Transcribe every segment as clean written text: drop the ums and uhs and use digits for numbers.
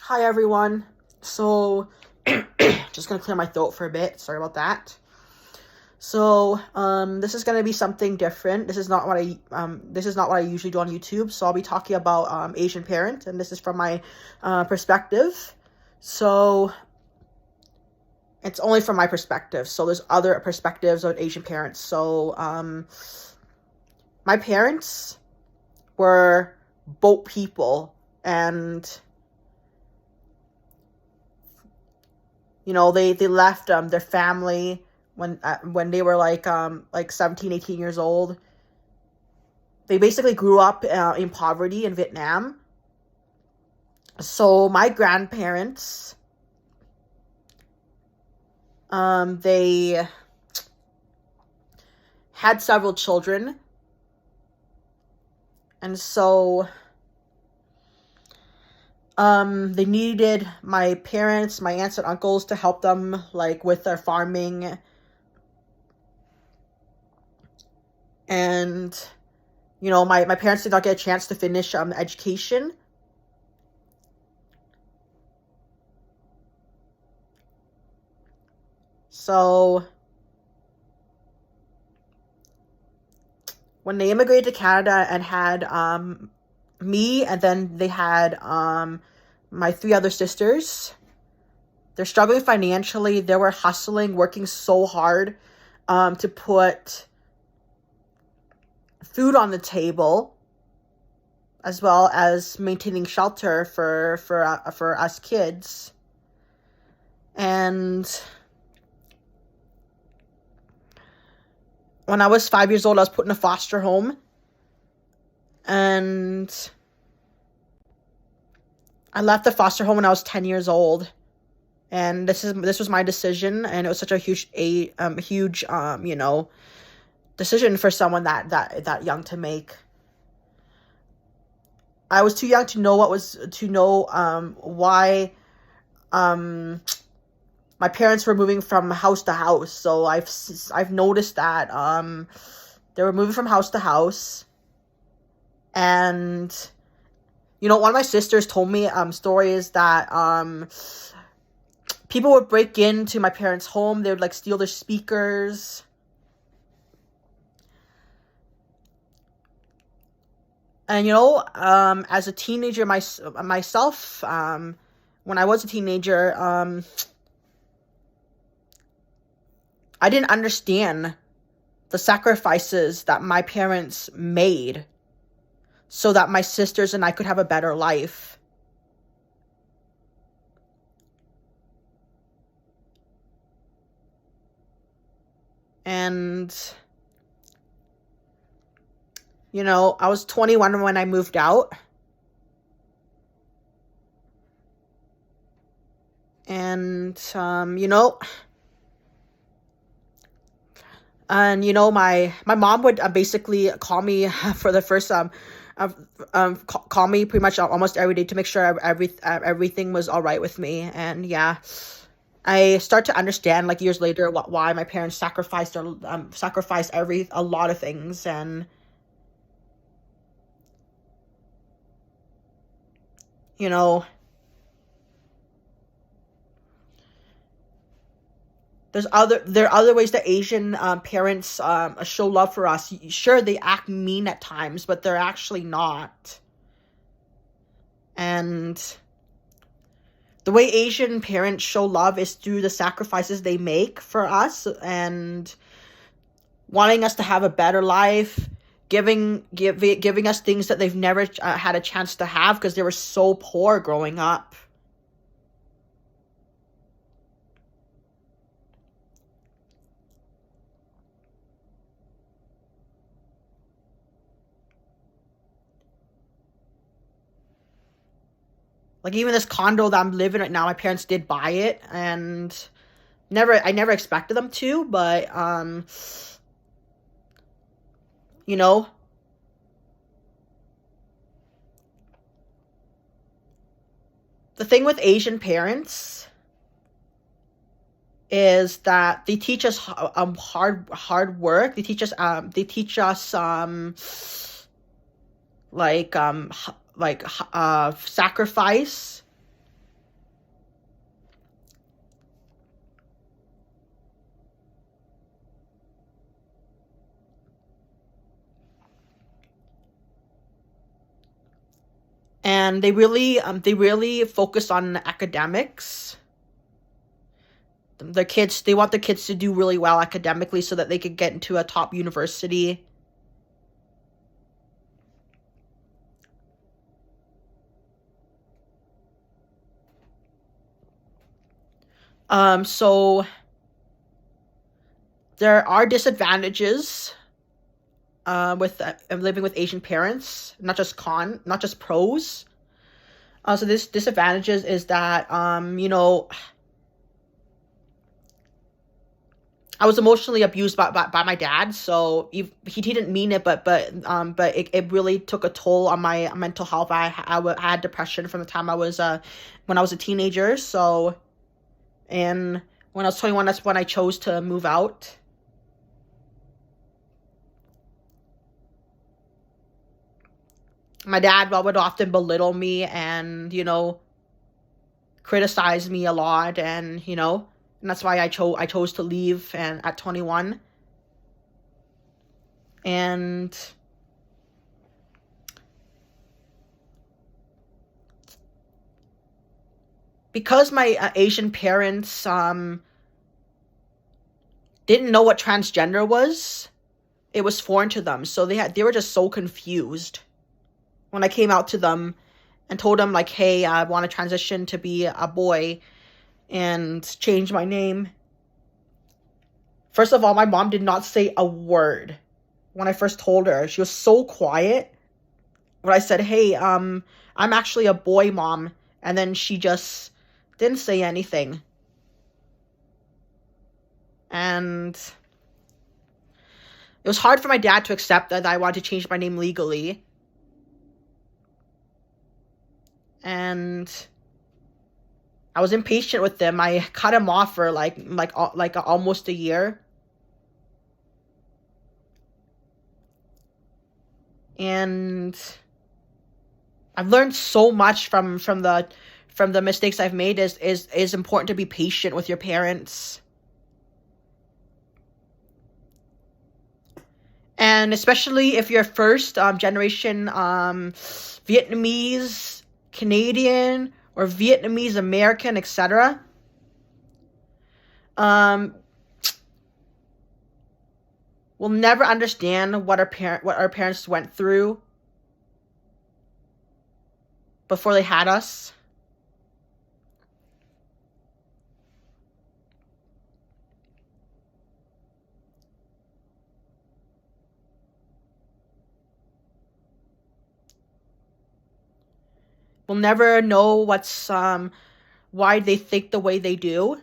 Hi everyone. So, just gonna clear my throat for a bit. Sorry about that. So, this is gonna be something different. This is not what I usually do on YouTube. So I'll be talking about Asian parent, and this is from my perspective. So it's only from my perspective. So there's other perspectives of Asian parents. So my parents were boat people, and they left their family when they were like 17, 18 years old. They basically grew up in poverty in Vietnam. So my grandparents, they had several children, and so they needed my parents, my aunts and uncles to help them like with their farming. And my parents did not get a chance to finish education. So when they immigrated to Canada and had me, and then they had my three other sisters, they're struggling financially. They were hustling, working so hard to put food on the table, as well as maintaining shelter for us kids. And when I was 5 years old, I was put in a foster home, and I left the foster home when I was 10 years old. And this was my decision, and it was such a huge decision for someone that young to make. I was too young to know why my parents were moving from house to house. So I've noticed that they were moving from house to house. And one of my sisters told me stories that people would break into my parents' home. They would like steal their speakers. And as a teenager myself, when I was a teenager, I didn't understand the sacrifices that my parents made so that my sisters and I could have a better life. And I was 21 when I moved out. And my mom would basically call me for the first call me pretty much almost every day to make sure everything was all right with me. And yeah, I start to understand like years later why my parents sacrificed a lot of things. And there are other ways that Asian parents show love for us. Sure, they act mean at times, but they're actually not. And the way Asian parents show love is through the sacrifices they make for us, and wanting us to have a better life, giving us things that they've never had a chance to have because they were so poor growing up. Like even this condo that I'm living right now, my parents did buy it, and I never expected them to, but you know, the thing with Asian parents is that they teach us hard work. They teach us like sacrifice. And they really focus on academics. They want the kids to do really well academically so that they could get into a top university. So there are disadvantages with living with Asian parents, not just pros. So this disadvantages is that I was emotionally abused by my dad. So he didn't mean it, but it really took a toll on my mental health. I had depression from the time I was when I was a teenager. So, and when I was 21, that's when I chose to move out. My dad would often belittle me and criticize me a lot, and that's why I chose to leave and at 21. And because my Asian parents didn't know what transgender was, it was foreign to them. So they were just so confused when I came out to them and told them, like, hey, I want to transition to be a boy and change my name. First of all, my mom did not say a word when I first told her. She was so quiet when I said, hey, I'm actually a boy, Mom. And then she just didn't say anything. And it was hard for my dad to accept that I wanted to change my name legally. And I was impatient with them. I cut him off for like almost a year. And I've learned so much from the mistakes I've made. Is important to be patient with your parents. And especially if you're first generation Vietnamese, Canadian, or Vietnamese American, etc. We'll never understand what our parents went through before they had us. We'll never know why they think the way they do.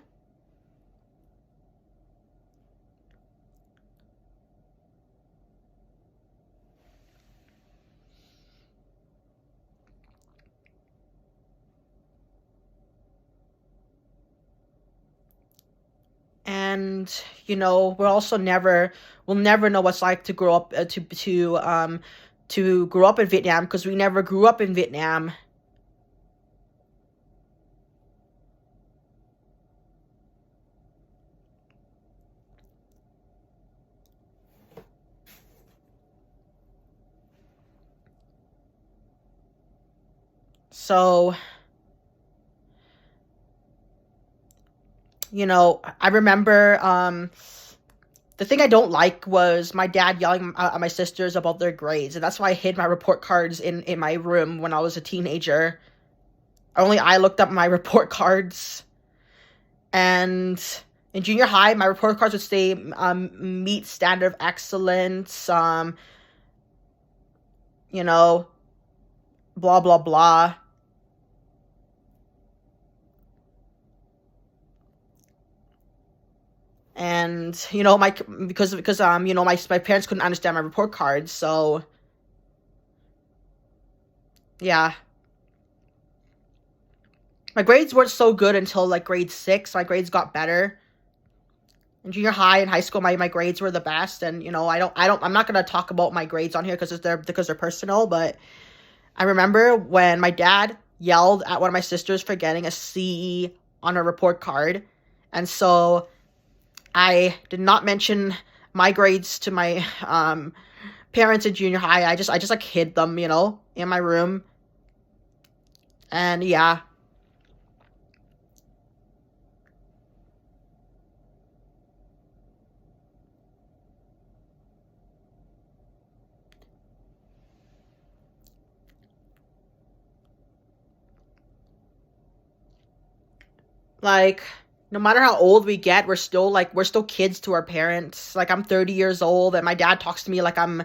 And we'll never know what's like to grow up to grow up in Vietnam, because we never grew up in Vietnam. So, I remember the thing I don't like was my dad yelling at my sisters about their grades, and that's why I hid my report cards in my room when I was a teenager. Only I looked up my report cards. And in junior high, my report cards would say meet standard of excellence, blah, blah, blah. And because my parents couldn't understand my report cards, so yeah. My grades weren't so good until like grade 6. My grades got better. In junior high and high school, my grades were the best. And I'm not gonna talk about my grades on here because they're personal. But I remember when my dad yelled at one of my sisters for getting a C on her report card, and so I did not mention my grades to my parents in junior high. I just like hid them, in my room. And yeah. Like, no matter how old we get, we're still kids to our parents. Like, I'm 30 years old, and my dad talks to me like I'm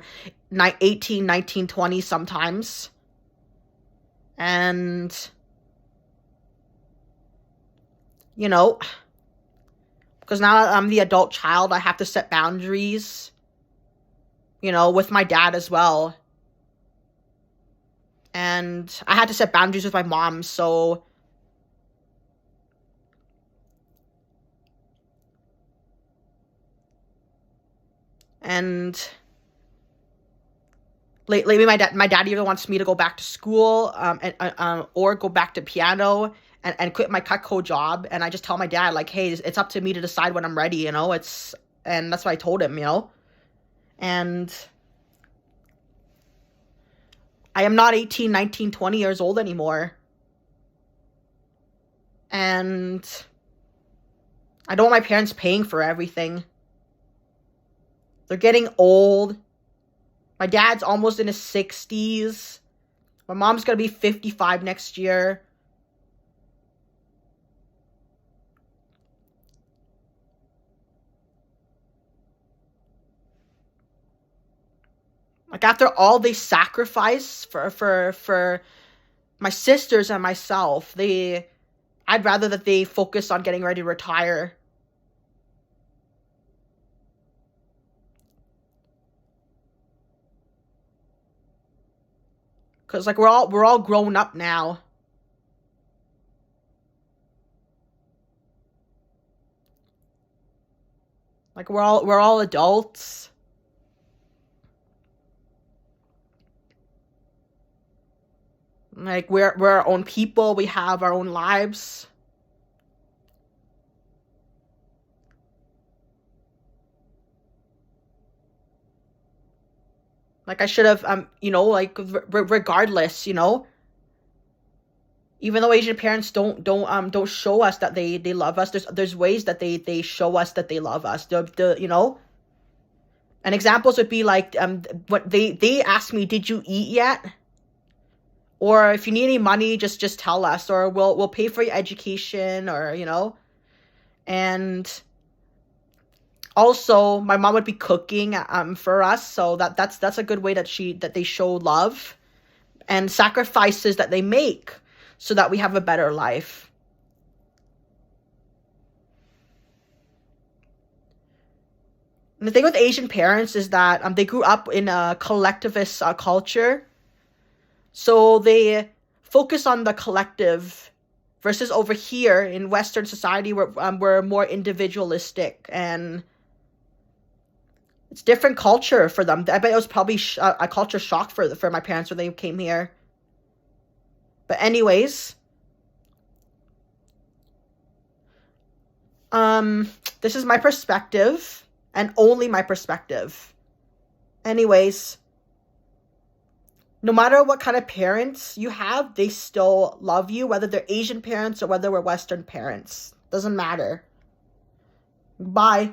18, 19, 20 sometimes. And, you know, because now that I'm the adult child, I have to set boundaries, with my dad as well. And I had to set boundaries with my mom, so and lately my dad even wants me to go back to school, or go back to piano, and quit my Cutco job. And I just tell my dad, like, hey, it's up to me to decide when I'm ready, and that's what I told him. And I am not 18, 19, 20 years old anymore. And I don't want my parents paying for everything. They're getting old. My dad's almost in his 60s. My mom's gonna be 55 next year. Like, after all they sacrifice for my sisters and myself, I'd rather that they focus on getting ready to retire. Cause like we're all grown up now. Like, we're all adults. Like, we're our own people. We have our own lives. Like, I should have, like, regardless, even though Asian parents don't show us that they love us, there's ways that they show us that they love us. And examples would be like, what they ask me, did you eat yet? Or if you need any money, just tell us, or we'll pay for your education, or and also my mom would be cooking for us, so that's a good way that they show love and sacrifices that they make so that we have a better life. And the thing with Asian parents is that they grew up in a collectivist culture, so they focus on the collective, versus over here in Western society where we're more individualistic, and it's different culture for them. I bet it was probably a culture shock for my parents when they came here. But anyways, this is my perspective, and only my perspective. Anyways, no matter what kind of parents you have, they still love you, whether they're Asian parents or whether we're Western parents. Doesn't matter. Bye.